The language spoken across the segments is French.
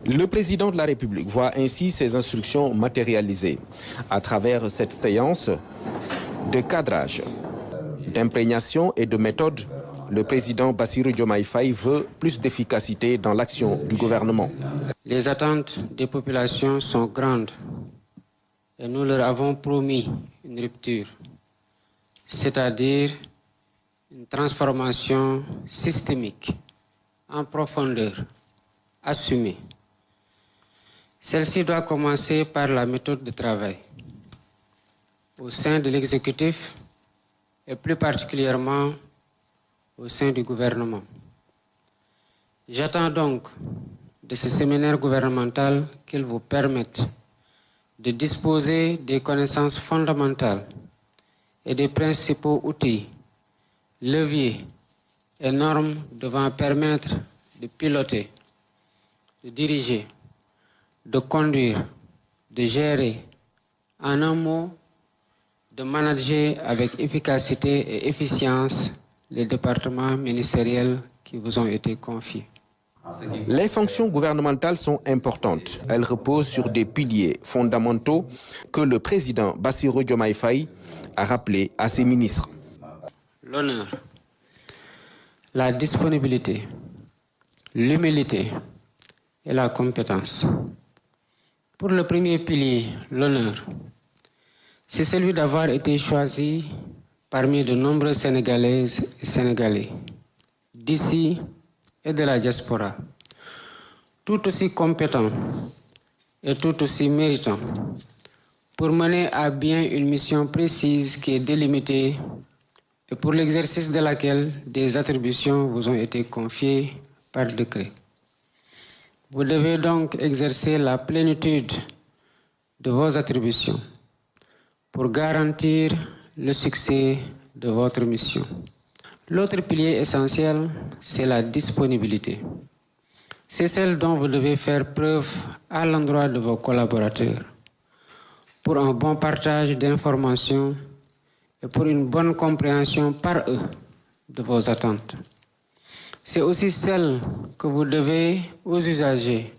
Le président de la République voit ainsi ses instructions matérialisées à travers cette séance de cadrage, d'imprégnation et de méthode. Le président Bassirou Diomaye Faye veut plus d'efficacité dans l'action du gouvernement. Les attentes des populations sont grandes et nous leur avons promis une rupture, c'est-à-dire une transformation systémique, en profondeur, assumée. Celle-ci doit commencer par la méthode de travail. Au sein de l'exécutif et plus particulièrement au sein du gouvernement. J'attends donc de ce séminaire gouvernemental qu'il vous permette de disposer des connaissances fondamentales et des principaux outils, leviers et normes devant permettre de piloter, de diriger, de conduire, de gérer, en un mot, de manager avec efficacité et efficience les départements ministériels qui vous ont été confiés. Les fonctions gouvernementales sont importantes. Elles reposent sur des piliers fondamentaux que le président Bassirou Diomaye Faye a rappelés à ses ministres. L'honneur, la disponibilité, l'humilité et la compétence. Pour le premier pilier, l'honneur, c'est celui d'avoir été choisi parmi de nombreuses Sénégalaises et Sénégalais, d'ici et de la diaspora, tout aussi compétents et tout aussi méritants pour mener à bien une mission précise qui est délimitée et pour l'exercice de laquelle des attributions vous ont été confiées par décret. Vous devez donc exercer la plénitude de vos attributions pour garantir le succès de votre mission. L'autre pilier essentiel, c'est la disponibilité. C'est celle dont vous devez faire preuve à l'endroit de vos collaborateurs pour un bon partage d'informations et pour une bonne compréhension par eux de vos attentes. C'est aussi celle que vous devez aux usagers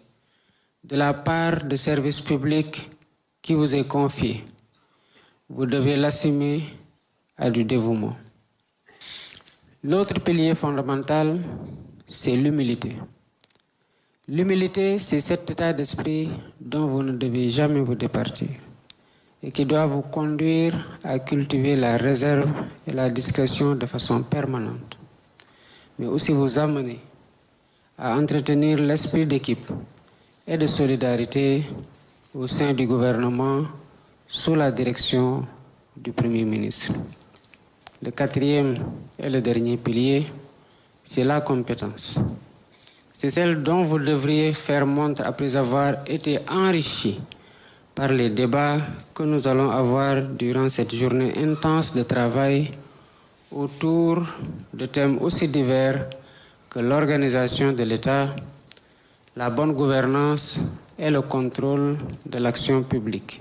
de la part de services publics qui vous est confié. Vous devez l'assumer à du dévouement. L'autre pilier fondamental, c'est l'humilité. L'humilité, c'est cet état d'esprit dont vous ne devez jamais vous départir et qui doit vous conduire à cultiver la réserve et la discrétion de façon permanente, mais aussi vous amener à entretenir l'esprit d'équipe et de solidarité au sein du gouvernement sous la direction du Premier ministre. Le quatrième et le dernier pilier, c'est la compétence. C'est celle dont vous devriez faire montre après avoir été enrichi par les débats que nous allons avoir durant cette journée intense de travail autour de thèmes aussi divers que l'organisation de l'État, la bonne gouvernance et le contrôle de l'action publique.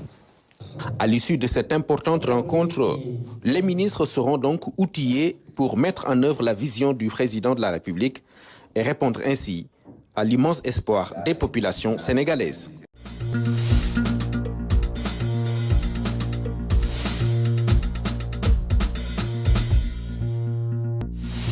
À l'issue de cette importante rencontre, les ministres seront donc outillés pour mettre en œuvre la vision du président de la République et répondre ainsi à l'immense espoir des populations sénégalaises.